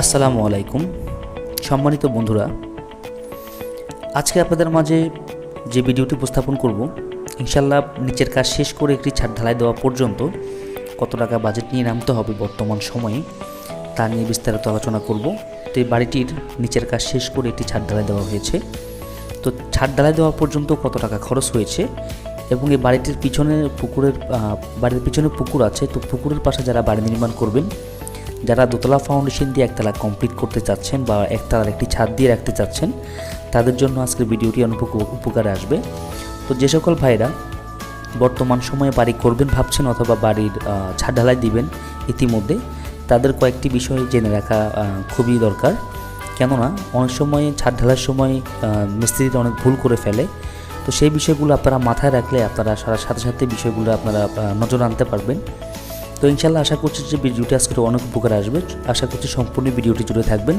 আসসালামু আলাইকুম সম্মানিত বন্ধুরা, আজকে আপনাদের মাঝে যে ভিডিওটি উপস্থাপন করব, ইনশাল্লাহ নিচের কাজ শেষ করে একটি ছাদ ঢালাই দেওয়া পর্যন্ত কত টাকা বাজেট নিয়ে নামতে হবে বর্তমান সময়ে তা নিয়ে বিস্তারিত আলোচনা করব। তো এই বাড়িটির নিচের কাজ শেষ করে একটি ছাদ ঢালাই দেওয়া হয়েছে। তো ছাদ ঢালাই দেওয়া পর্যন্ত কত টাকা খরচ হয়েছে এবং এই বাড়িটির পিছনে বাড়ির পিছনে পুকুর আছে। তো পুকুরের পাশে যারা বাড়ি নির্মাণ করবেন, যারা দোতলা ফাউন্ডেশন দিয়ে একতলা কমপ্লিট করতে চাচ্ছেন বা একতলার একটি ছাদ দিয়ে রাখতে চাচ্ছেন, তাদের জন্য আজকের ভিডিওটি অনেক উপকারে আসবে। তো যে সকল ভাইরা বর্তমান সময়ে বাড়ি করবেন ভাবছেন অথবা বাড়ির ছাদ ঢালাই দিবেন ইতিমধ্যে, তাদের কয়েকটি বিষয় জেনে রাখা খুবই দরকার। কেননা অনেক সময় ছাদ ঢালার সময় মিস্ত্রিরা অনেক ভুল করে ফেলে। তো সেই বিষয়গুলো আপনারা মাথায় রাখলে আপনারা সাথে সাথে বিষয়গুলো আপনারা নজর আনতে পারবেন। তো ইনশাল্লাহ আশা করছি যে ভিডিওটি আজকে অনেক উপকারে আসবে। আশা করছি সম্পূর্ণ ভিডিওটি জুড়ে থাকবেন।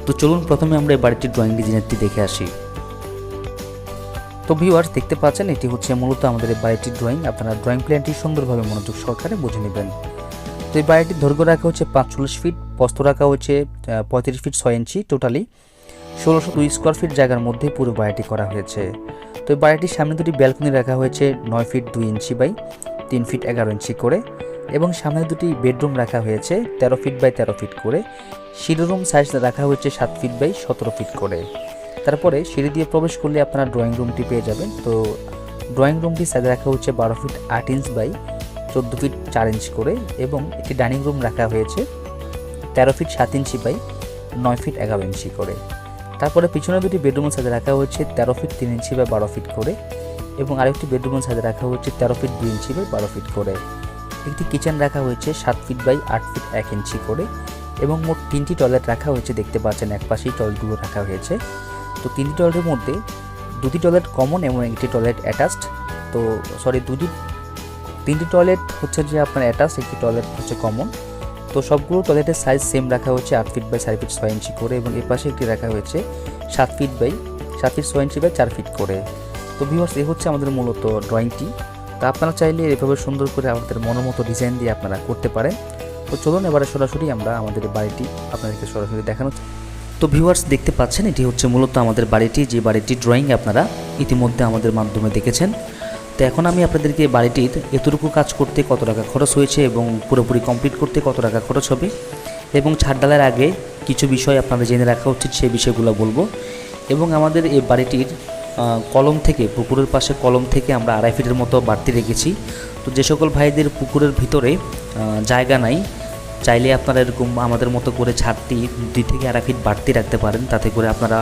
তো চলুন প্রথমে আমরা এই বাড়িটির ড্রয়িং ডিজাইনটি দেখে আসি। তো ভিউয়ার্স, দেখতে পাচ্ছেন এটি হচ্ছে মূলত আমাদের এই বাড়িটির ড্রয়িং। আপনারা ড্রয়িং প্ল্যানটি সুন্দরভাবে মনোযোগ সহকারে বুঝে নেবেন। তো এই বাড়িটির দৈর্ঘ্য রাখা হচ্ছে 45 ফিট, প্রস্থ রাখা হচ্ছে 35 ফিট 6 ইঞ্চি, টোটালি 1602 স্কোয়ার ফিট জায়গার মধ্যে পুরো বাড়িটি করা হয়েছে। তো এই বাড়িটির সামনে দুটি ব্যালকনি রাখা হয়েছে 9 ফিট 2 ইঞ্চি বাই 3 ফিট 11 ইঞ্চি করে, এবং সামনে দুটি বেডরুম রাখা হয়েছে 13 ফিট বাই 13 ফিট করে। সিঁড়ি রুম সাইজ রাখা হয়েছে 7 ফিট বাই 17 ফিট করে। তারপরে সিঁড়ি দিয়ে প্রবেশ করলে আপনারা ড্রয়িং রুমটি পেয়ে যাবেন। তো ড্রয়িং রুমটি সাইজ রাখা হচ্ছে 12 feet 8 inch by 14 feet 4 inch করে, এবং একটি ডাইনিং রুম রাখা হয়েছে 13 ফিট 7 ইঞ্চি বাই 9 ফিট 11 ইঞ্চি করে। তারপরে পিছনে দুটি বেডরুমের সাইজ রাখা হচ্ছে 13 ফিট 3 ইঞ্চি বাই 12 ফিট করে, এবং আরেকটি বেডরুমের সাইজ রাখা হচ্ছে 13 ফিট 2 ইঞ্চি বাই 12 ফিট করে। একটি কিচেন রাখা হয়েছে 7 ফিট বাই 8 ফিট 1 ইঞ্চি করে, এবং মোট 3টি টয়লেট রাখা হয়েছে। দেখতে পাচ্ছেন এক পাশেই টয়লেটগুলো রাখা হয়েছে। তো 3টি টয়লেটের মধ্যে 2টি টয়লেট কমন এবং একটি টয়লেট অ্যাটাচড। তো তিনটি টয়লেট হচ্ছে যে আপনার অ্যাটাচড, একটি টয়লেট হচ্ছে কমন। তো সবগুলো টয়লেটের সাইজ সেম রাখা হচ্ছে 8 ফিট বাই 4 ফিট 6 ইঞ্চি করে, এবং এর পাশে একটি রাখা হয়েছে 7 ফিট 6 ইঞ্চি বাই 4 ফিট করে। তো ভিউয়ার্স, এই হচ্ছে আমাদের মূলত ড্রয়িংটি। তা আপনারা চাইলে এভাবে সুন্দর করে আমাদের মনোমতো ডিজাইন দিয়ে আপনারা করতে পারেন। তো চলুন এবারে সরাসরি আমরা আমাদের বাড়িটি আপনাদেরকে সরাসরি দেখানো। তো ভিউয়ার্স, দেখতে পাচ্ছেন এটি হচ্ছে মূলত আমাদের বাড়িটি, যে বাড়িটির ড্রয়িং আপনারা ইতিমধ্যে আমাদের মাধ্যমে দেখেছেন। তো এখন আমি আপনাদেরকে বাড়িটির এতটুকু কাজ করতে কত টাকা খরচ হয়েছে এবং পুরোপুরি কমপ্লিট করতে কত টাকা খরচ হবে এবং ছাদ ঢালাইয়ের আগে কিছু বিষয় আপনাদের জেনে রাখা উচিত সেই বিষয়গুলো বলবো। এবং আমাদের এই বাড়িটির কলম থেকে, পুকুরের পাশে কলম থেকে আমরা 2.5 ফিটের মতো বাড়তি রেখেছি। তো যে সকল ভাইদের পুকুরের ভিতরে জায়গা নাই, চাইলে আপনারা এরকম আমাদের মতো করে ছাদটি 2 থেকে 2.5 ফিট বাড়তি রাখতে পারেন। তাতে করে আপনারা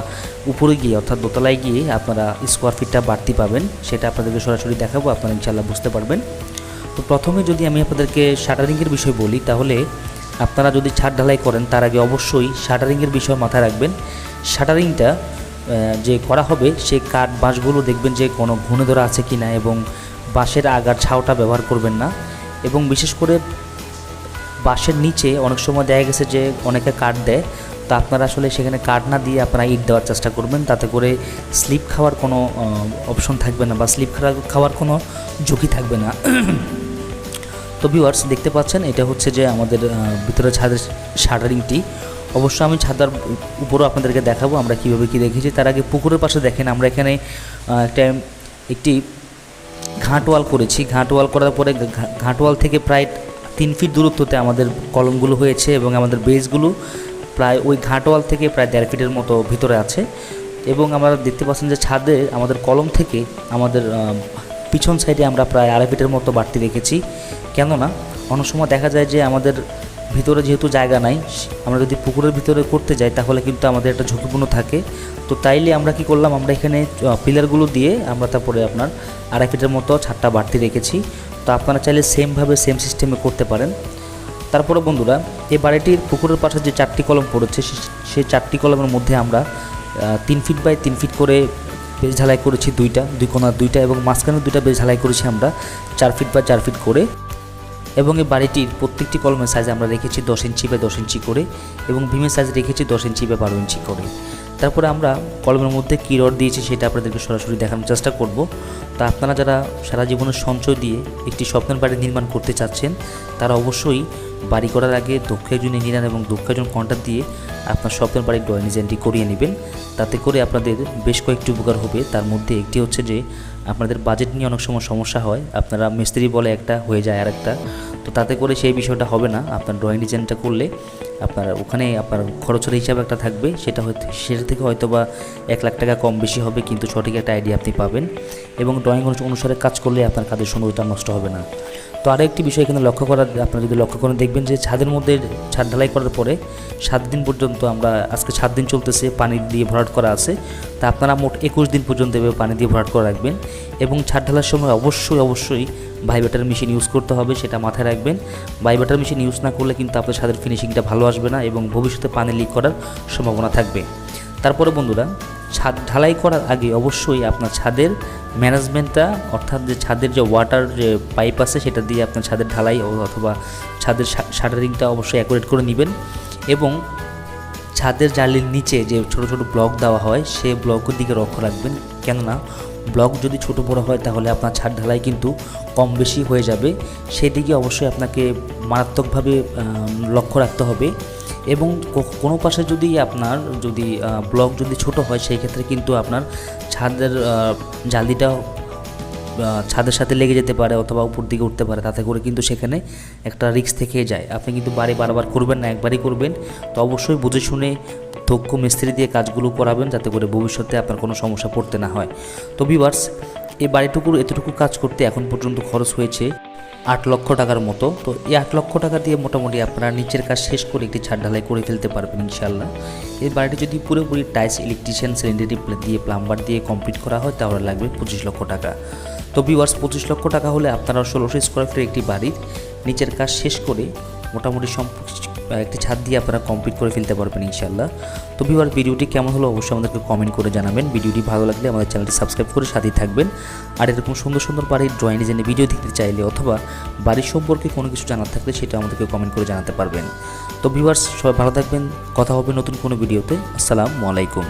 উপরে গিয়ে অর্থাৎ দোতলায় গিয়ে আপনারা স্কোয়ার ফিটটা বাড়তি পাবেন। সেটা আপনাদেরকে সরাসরি দেখাবো, আপনারা ইনশাল্লাহ বুঝতে পারবেন। তো প্রথমে যদি আমি আপনাদেরকে শাটারিংয়ের বিষয় বলি, তাহলে আপনারা যদি ছাদ ঢালাই করেন তার আগে অবশ্যই শাটারিংয়ের বিষয় মাথায় রাখবেন। শাটারিংটা যে করা হবে সেই কাঠ বাঁশগুলো দেখবেন যে কোনো ঘুণে ধরা আছে কি না, এবং বাঁশের আগার ছাউটা ব্যবহার করবেন না। এবং বিশেষ করে বাঁশের নিচে অনেক সময় দেখা গেছে যে অনেকে কাঠ দেয়, তো আপনারা আসলে সেখানে কাঠ না দিয়ে আপনারা ইট দেওয়ার চেষ্টা করবেন। তাতে করে স্লিপ খাওয়ার কোনো অপশন থাকবে না বা স্লিপ খাওয়ার কোনো ঝুঁকি থাকবে না। তো ভিউয়ার্স, দেখতে পাচ্ছেন এটা হচ্ছে যে আমাদের ভিতরে ছাদের শাটারিংটি। অবশ্য আমি ছাদার উপরও আপনাদেরকে দেখাবো আমরা কীভাবে কী দেখেছি। তার আগে পুকুরের পাশে দেখেন আমরা এখানে একটি ঘাটওয়াল করেছি। ঘাটওয়াল করার পরে ঘাটওয়াল থেকে প্রায় 3 ফিট দূরত্বতে আমাদের কলমগুলো হয়েছে, এবং আমাদের বেসগুলো প্রায় ওই ঘাটওয়াল থেকে প্রায় 1.5 ফিটের মতো ভিতরে আছে। এবং আমরা দেখতে পাচ্ছেন যে ছাদে আমাদের কলম থেকে আমাদের পিছন সাইডে আমরা প্রায় 2.5 ফিটের মতো বাড়তি রেখেছি। কেননা অনেক সময় দেখা যায় যে আমাদের ভিতরে যেহেতু জায়গা নাই, আমরা যদি পুকুরের ভিতরে করতে যাই তাহলে কিন্তু আমাদের একটা ঝুঁকিপূর্ণ থাকে। তো তাইলে আমরা কি করলাম, আমরা এখানে পিলারগুলো দিয়ে আমরা তারপরে আপনার 2.5 ফিটের মতো ছাদটা বাড়তি রেখেছি। তো আপনারা চাইলে সেম সিস্টেমে করতে পারেন। তারপরে বন্ধুরা, এই বাড়িটির পুকুরের পাশে যে 4টি কলম পড়েছে সেই 4টি কলমের মধ্যে আমরা 3 ফিট বাই 3 ফিট করে বেজ ঢালাই করেছি, দুই কোণার 2টা, এবং মাঝখানে 2টা বেজ ঢালাই করেছি আমরা 4 ফিট বাই 4 ফিট করে। এবং এই বাড়িটির প্রত্যেকটি কলমের সাইজ আমরা রেখেছি 10 ইঞ্চি বাই 10 ইঞ্চি করে, এবং ভীমের সাইজ রেখেছি 10 ইঞ্চি বাই 12 ইঞ্চি করে। তারপরে আমরা কলমের মধ্যে কী রড দিয়েছি সেটা আপনাদেরকে সরাসরি দেখানোর চেষ্টা করব। তা আপনারা যারা সারা জীবনের সঞ্চয় দিয়ে একটি স্বপ্নের বাড়ি নির্মাণ করতে চাচ্ছেন, তারা অবশ্যই বাড়ি করার আগে দক্ষ একজন ইঞ্জিনিয়ার এবং দক্ষ একজন কন্ট্রাক্ট দিয়ে আপনার স্বপ্নের বাড়ির ড্রয়িং ডিজাইনটি করিয়ে নেবেন। তাতে করে আপনাদের বেশ কয়েকটি উপকার হবে। তার মধ্যে একটি হচ্ছে যে আপনাদের বাজেট নিয়ে অনেক সময় সমস্যা হয়, আপনারা মিস্ত্রি বলে একটা হয়ে যায় আরেকটা, তো তাতে করে সেই বিষয়টা হবে না। আপনার ড্রয়িং ডিজাইনটা করলে আপনার ওখানে আপনার খরচের হিসাব একটা থাকবে, সেটা থেকে হয়তো বা 1 লাখ টাকা কম বেশি হবে, কিন্তু সঠিক একটা আইডিয়া আপনি পাবেন এবং ড্রয়িং অনুসারে কাজ করলে আপনার কাজের সৌন্দর্যতা নষ্ট হবে না। তো আরও একটি বিষয় এখানে লক্ষ্য করা, আপনারা যদি লক্ষ্য করেন দেখবেন যে ছাদের মধ্যে ছাদ ঢালাই করার পরে 7 দিন পর্যন্ত, আমরা আজকে 7 দিন চলতেছে, পানি দিয়ে ভরাট করা আছে, তা আপনারা মোট 21 দিন পর্যন্ত এভাবে পানি দিয়ে ভরাট করে রাখবেন। এবং ছাদ ঢালার সময় অবশ্যই ভাইব্রেটর মেশিন ইউজ করতে হবে, সেটা মাথায় রাখবেন। ভাইব্রেটর মেশিন ইউজ না করলে কিন্তু আপনার ছাদের ফিনিশিংটা ভালো আসবে না এবং ভবিষ্যতে পানি লিক করার সম্ভাবনা থাকবে। তারপরে বন্ধুরা, ছাদ ঢালাই করার আগে অবশ্যই আপনার ছাদের ম্যানেজমেন্টটা, অর্থাৎ যে ছাদের যে ওয়াটার যে পাইপ আছে সেটা দিয়ে আপনার ছাদের ঢালাই অথবা ছাদের শাটারিংটা অবশ্যই অ্যাকুরেট করে নেবেন। এবং ছাদের জালির নিচে যে ছোট ছোট ব্লক দেওয়া হয় সেই ব্লকের দিকে লক্ষ্য রাখবেন, কেননা ব্লক যদি ছোট বড় হয় তাহলে আপনার ছাদ ঢালাই কিন্তু কম বেশি হয়ে যাবে, সেদিকে অবশ্যই আপনাকে মারাত্মকভাবে লক্ষ্য রাখতে হবে। এবং কোনো পাশে যদি আপনার ব্লক যদি ছোট হয় সেই ক্ষেত্রে কিন্তু আপনার ছাদের জালিটা ছাদের সাথে লেগে যেতে পারে অথবা উপর দিকে উঠতে পারে, তাতে করে কিন্তু সেখানে একটা রিস্ক থেকে যায়। আপনি কিন্তু বারবার করবেন না, একবারই করবেন। তো অবশ্যই বুঝে শুনে দক্ষ মিস্ত্রি দিয়ে কাজগুলো করাবেন, যাতে করে ভবিষ্যতে আপনার কোনো সমস্যা পড়তে না হয়। তো ভিউয়ার্স, এই বাড়িটুকুর এতটুকু কাজ করতে এখন পর্যন্ত খরচ হয়েছে 8 লক্ষ টাকার মতো। তো এই 8 লক্ষ টাকা দিয়ে মোটামুটি আপনারা নিচের কাজ শেষ করে একটি ছাদ ঢালাই করে ফেলতে পারবেন ইনশাআল্লাহ। এই বাড়িটি যদি পুরোপুরি টাইলস, ইলেকট্রিশিয়ান, সিলিন্ডারি দিয়ে, প্লাম্বার দিয়ে কমপ্লিট করা হয় তাহলে লাগবে 25 লক্ষ টাকা। তো ভিউয়ার্স, 25 লক্ষ টাকা হলে আপনারা 1600 স্কোয়ার ফিটের একটি বাড়ির নিচের কাজ শেষ করে মোটামুটি একটি ছাদ দিয়ে আপনারা কমপ্লিট করে ফেলতে পারবেন ইনশাআল্লাহ। তো ভিউয়ার্স, ভিডিওটি কেমন হলো অবশ্যই আমাদেরকে কমেন্ট করে জানাবেন। ভিডিওটি ভালো লাগলে আমাদের চ্যানেলটি সাবস্ক্রাইব করে সাথেই থাকবেন। আর এরকম সুন্দর সুন্দর বাড়ির ড্রয়িং ডিজাইনের ভিডিও দেখতে চাইলে অথবা বাড়ির সম্পর্কে কোনো কিছু জানার থাকলে সেটা আমাদেরকে কমেন্ট করে জানাতে পারবেন। তো ভিউয়ার্স, সবাই ভালো থাকবেন, কথা হবে নতুন কোনো ভিডিওতে। আসসালামু আলাইকুম।